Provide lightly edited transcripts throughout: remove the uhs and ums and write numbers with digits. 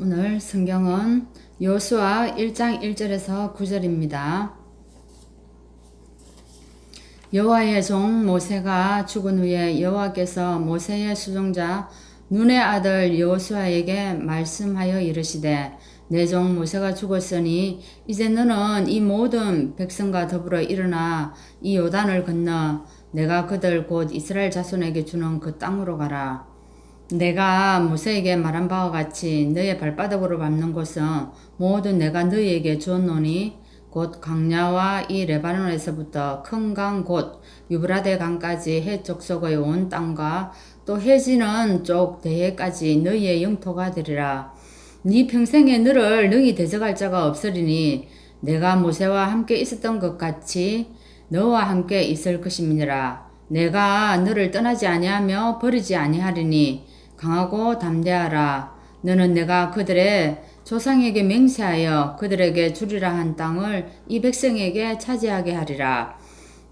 오늘 성경은 여호수아 1장 1절에서 9절입니다. 여호와의 종 모세가 죽은 후에 여호와께서 모세의 수종자 눈의 아들 여호수아에게 말씀하여 이르시되 내 종 모세가 죽었으니 이제 너는 이 모든 백성과 더불어 일어나 이 요단을 건너 내가 그들 곧 이스라엘 자손에게 주는 그 땅으로 가라. 내가 모세에게 말한 바와 같이 너의 발바닥으로 밟는 곳은 모두 내가 너희에게 주었노니 곧 강야와 이 레바논에서부터 큰 강 곧 유브라데 강까지 해쪽 속의 온 땅과 또 해지는 쪽 대해까지 너희의 영토가 되리라. 네 평생에 너를 능히 대적할 자가 없으리니 내가 모세와 함께 있었던 것 같이 너와 함께 있을 것임이니라. 내가 너를 떠나지 아니하며 버리지 아니하리니 강하고 담대하라. 너는 내가 그들의 조상에게 맹세하여 그들에게 주리라 한 땅을 이 백성에게 차지하게 하리라.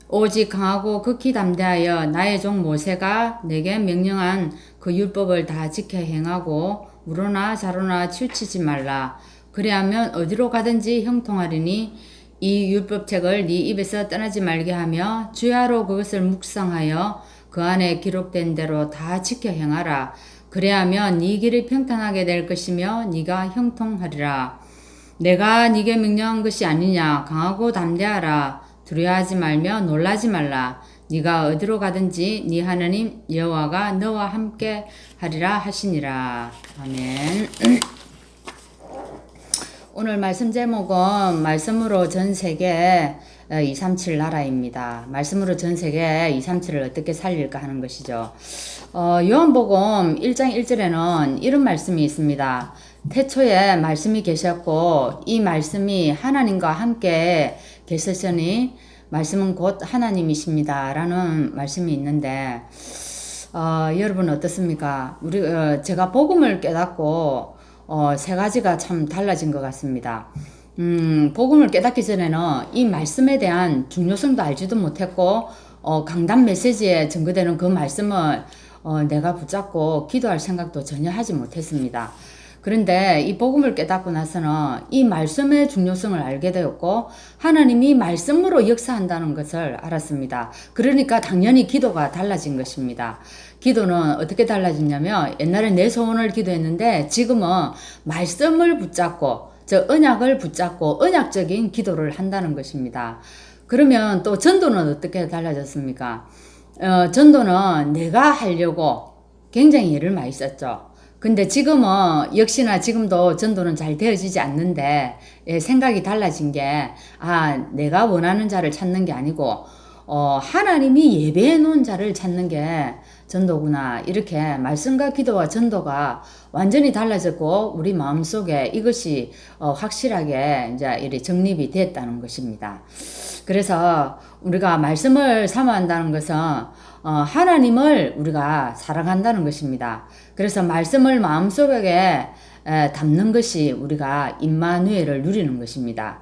오직 강하고 극히 담대하여 나의 종 모세가 내게 명령한 그 율법을 다 지켜 행하고 우로나 좌로나 치우치지 말라. 그리하면 어디로 가든지 형통하리니 이 율법책을 네 입에서 떠나지 말게 하며 주야로 그것을 묵상하여 그 안에 기록된 대로 다 지켜 행하라. 그래야면 네 길이 평탄하게 될 것이며 네가 형통하리라. 내가 네게 명령한 것이 아니냐. 강하고 담대하라. 두려워하지 말며 놀라지 말라. 네가 어디로 가든지 네 하나님 여호와가 너와 함께 하리라 하시니라. 아멘. 오늘 말씀 제목은 말씀으로 전 세계 237 나라입니다. 말씀으로 전 세계 237을 어떻게 살릴까 하는 것이죠. 요한복음 1장 1절에는 이런 말씀이 있습니다. 태초에 말씀이 계셨고 이 말씀이 하나님과 함께 계셨으니 말씀은 곧 하나님이십니다. 라는 말씀이 있는데 여러분 어떻습니까? 제가 복음을 깨닫고 세 가지가 참 달라진 것 같습니다. 복음을 깨닫기 전에는 이 말씀에 대한 중요성도 알지도 못했고 강단 메시지에 증거되는 그 말씀을 내가 붙잡고 기도할 생각도 전혀 하지 못했습니다. 그런데 이 복음을 깨닫고 나서는 이 말씀의 중요성을 알게 되었고 하나님이 말씀으로 역사한다는 것을 알았습니다. 그러니까 당연히 기도가 달라진 것입니다. 기도는 어떻게 달라졌냐면 옛날에 내 소원을 기도했는데 지금은 말씀을 붙잡고 언약을 붙잡고 언약적인 기도를 한다는 것입니다. 그러면 또 전도는 어떻게 달라졌습니까? 전도는 내가 하려고 굉장히 애를 많이 썼죠. 근데 지금은 역시나 지금도 전도는 잘 되어지지 않는데 생각이 달라진 게 내가 원하는 자를 찾는 게 아니고 하나님이 예배해 놓은 자를 찾는 게 전도구나. 이렇게 말씀과 기도와 전도가 완전히 달라졌고 우리 마음속에 이것이 확실하게 이제 이렇게 정립이 됐다는 것입니다. 그래서 우리가 말씀을 사모한다는 것은 하나님을 우리가 사랑한다는 것입니다. 그래서 말씀을 마음속에 담는 것이 우리가 임마누엘을 누리는 것입니다.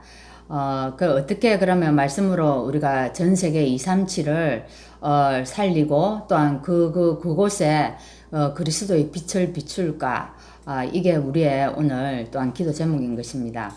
어떻게 그러면 말씀으로 우리가 전 세계 237을 살리고 또한 그곳에 그리스도의 빛을 비출까? 이게 우리의 오늘 또한 기도 제목인 것입니다.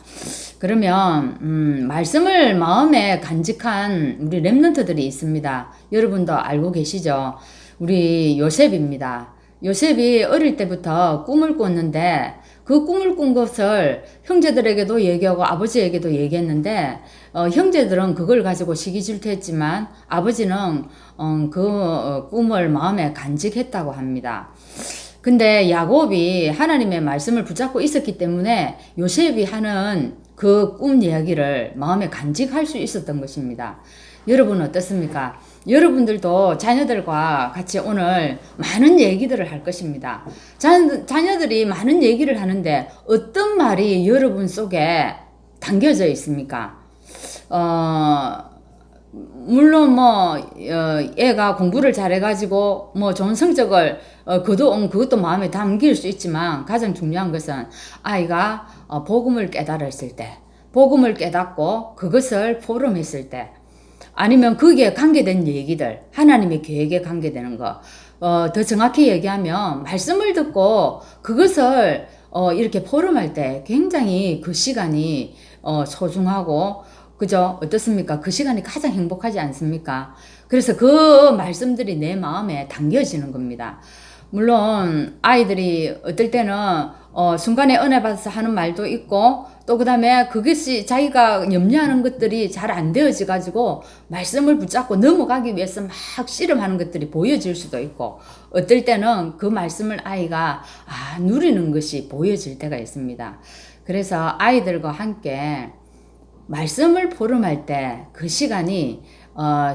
그러면 말씀을 마음에 간직한 우리 렘넌트들이 있습니다. 여러분도 알고 계시죠? 우리 요셉입니다. 요셉이 어릴 때부터 꿈을 꿨는데 그 꿈을 꾼 것을 형제들에게도 얘기하고 아버지에게도 얘기했는데 형제들은 그걸 가지고 시기질투했지만 아버지는 그 꿈을 마음에 간직했다고 합니다. 근데 야곱이 하나님의 말씀을 붙잡고 있었기 때문에 요셉이 하는 그 꿈 이야기를 마음에 간직할 수 있었던 것입니다. 여러분은 어떻습니까? 여러분들도 자녀들과 같이 오늘 많은 얘기들을 할 것입니다. 자녀들이 많은 얘기를 하는데 어떤 말이 여러분 속에 담겨져 있습니까? 물론 애가 공부를 잘해가지고 좋은 성적을 거둬온 그것도 마음에 담길 수 있지만 가장 중요한 것은 아이가 복음을 깨달았을 때, 복음을 깨닫고 그것을 포럼했을 때, 아니면 거기에 관계된 얘기들, 하나님의 계획에 관계되는 거, 더 정확히 얘기하면 말씀을 듣고 그것을 이렇게 포럼할 때 굉장히 그 시간이 소중하고 그죠? 어떻습니까? 그 시간이 가장 행복하지 않습니까? 그래서 그 말씀들이 내 마음에 담겨지는 겁니다. 물론 아이들이 어떨 때는 순간에 은혜 받아서 하는 말도 있고 또 그 다음에 그것이 자기가 염려하는 것들이 잘 안 되어져 가지고 말씀을 붙잡고 넘어가기 위해서 막 씨름하는 것들이 보여질 수도 있고 어떨 때는 그 말씀을 아이가 누리는 것이 보여질 때가 있습니다. 그래서 아이들과 함께 말씀을 포럼할 때 그 시간이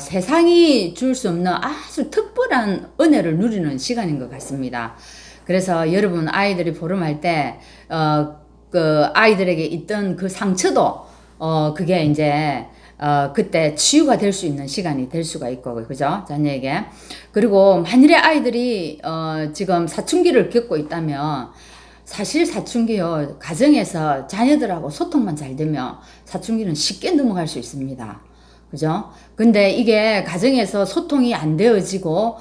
세상이 줄 수 없는 아주 특별한 은혜를 누리는 시간인 것 같습니다. 그래서 여러분 아이들이 포럼할 때 그 아이들에게 있던 그 상처도 그게 이제 그때 치유가 될 수 있는 시간이 될 수가 있고 그죠? 자녀에게. 그리고 만일에 아이들이 지금 사춘기를 겪고 있다면 사실 사춘기요, 가정에서 자녀들하고 소통만 잘 되면 사춘기는 쉽게 넘어갈 수 있습니다. 그죠? 근데 이게 가정에서 소통이 안 되어지고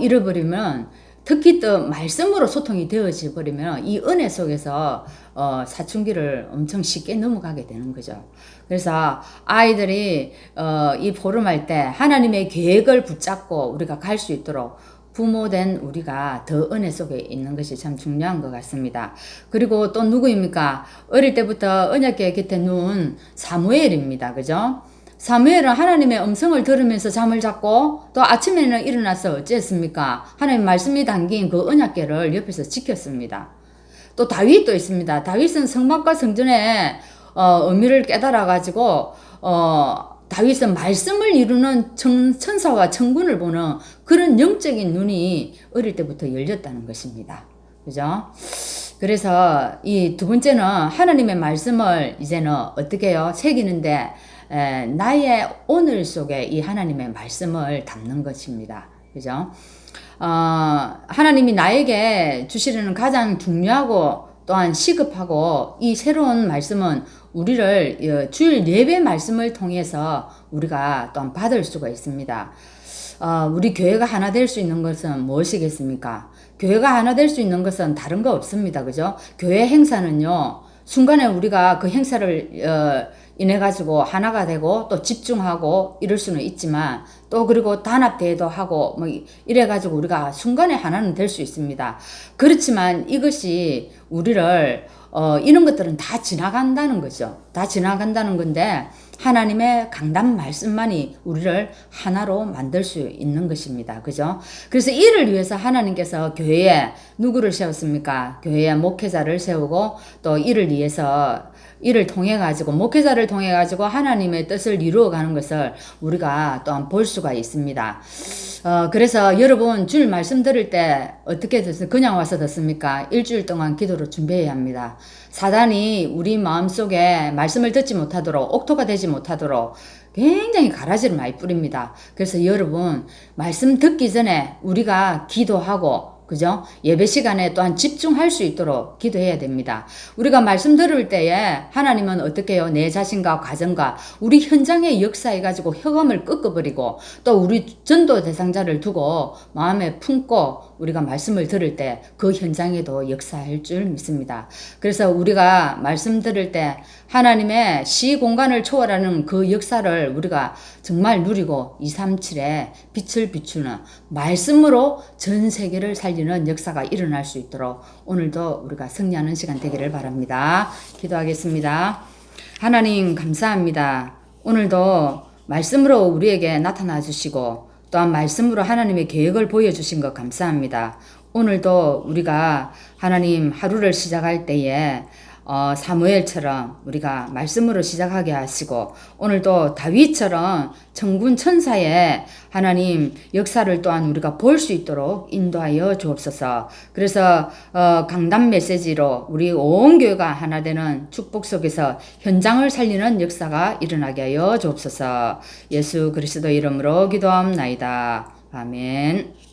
잃어버리면 특히 또 말씀으로 소통이 되어져 버리면 이 은혜 속에서 사춘기를 엄청 쉽게 넘어가게 되는 거죠. 그래서 아이들이 이 포럼할 때 하나님의 계획을 붙잡고 우리가 갈 수 있도록 부모된 우리가 더 은혜 속에 있는 것이 참 중요한 것 같습니다. 그리고 또 누구입니까? 어릴 때부터 언약궤 곁에 누운 사무엘입니다. 그죠? 사무엘은 하나님의 음성을 들으면서 잠을 잤고 또 아침에는 일어나서 어찌했습니까? 하나님 말씀이 담긴 그 언약궤를 옆에서 지켰습니다. 또 다윗도 있습니다. 다윗은 성막과 성전의 의미를 깨달아 가지고 다윗은 말씀을 이루는 천사와 천군을 보는 그런 영적인 눈이 어릴 때부터 열렸다는 것입니다. 그죠? 그래서 이 두 번째는 하나님의 말씀을 이제는 어떻게 해요? 새기는데 나의 오늘 속에 이 하나님의 말씀을 담는 것입니다. 그죠? 하나님이 나에게 주시려는 가장 중요하고 또한 시급하고 이 새로운 말씀은 우리를 주일 예배 말씀을 통해서 우리가 또한 받을 수가 있습니다. 우리 교회가 하나 될 수 있는 것은 무엇이겠습니까? 교회가 하나 될 수 있는 것은 다른 거 없습니다. 그죠? 교회 행사는요, 순간에 우리가 그 행사를 인해 가지고 하나가 되고 또 집중하고 이럴 수는 있지만 또 그리고 단합대회도 하고 뭐 이래 가지고 우리가 순간에 하나는 될 수 있습니다. 그렇지만 이것이 우리를 이런 것들은 다 지나간다는 거죠. 다 지나간다는 건데 하나님의 강단 말씀만이 우리를 하나로 만들 수 있는 것입니다. 그죠? 그래서 이를 위해서 하나님께서 교회에 누구를 세웠습니까? 교회에 목회자를 세우고 또 이를 위해서 이를 통해 가지고 목회자를 통해 가지고 하나님의 뜻을 이루어 가는 것을 우리가 또한 볼 수가 있습니다. 그래서 여러분 주일 말씀 들을 때 어떻게 듣습니까? 그냥 와서 듣습니까? 일주일 동안 기도로 준비해야 합니다. 사단이 우리 마음속에 말씀을 듣지 못하도록 옥토가 되지 못하도록 굉장히 가라지를 많이 뿌립니다. 그래서 여러분 말씀 듣기 전에 우리가 기도하고 그죠? 예배 시간에 또한 집중할 수 있도록 기도해야 됩니다. 우리가 말씀 들을 때에 하나님은 어떻게 해요? 내 자신과 가정과 우리 현장에 역사해가지고 흑암을 꺾어버리고 또 우리 전도 대상자를 두고 마음에 품고 우리가 말씀을 들을 때 그 현장에도 역사할 줄 믿습니다. 그래서 우리가 말씀 들을 때 하나님의 시공간을 초월하는 그 역사를 우리가 정말 누리고 237에 빛을 비추는 말씀으로 전 세계를 살리는 역사가 일어날 수 있도록 오늘도 우리가 승리하는 시간 되기를 바랍니다. 기도하겠습니다. 하나님 감사합니다. 오늘도 말씀으로 우리에게 나타나 주시고 또한 말씀으로 하나님의 계획을 보여주신 것 감사합니다. 오늘도 우리가 하나님 하루를 시작할 때에 사무엘처럼 우리가 말씀으로 시작하게 하시고 오늘도 다윗처럼 천군 천사의 하나님 역사를 또한 우리가 볼 수 있도록 인도하여 주옵소서. 그래서 강단 메시지로 우리 온 교회가 하나 되는 축복 속에서 현장을 살리는 역사가 일어나게 하여 주옵소서. 예수 그리스도 이름으로 기도합나이다. 아멘.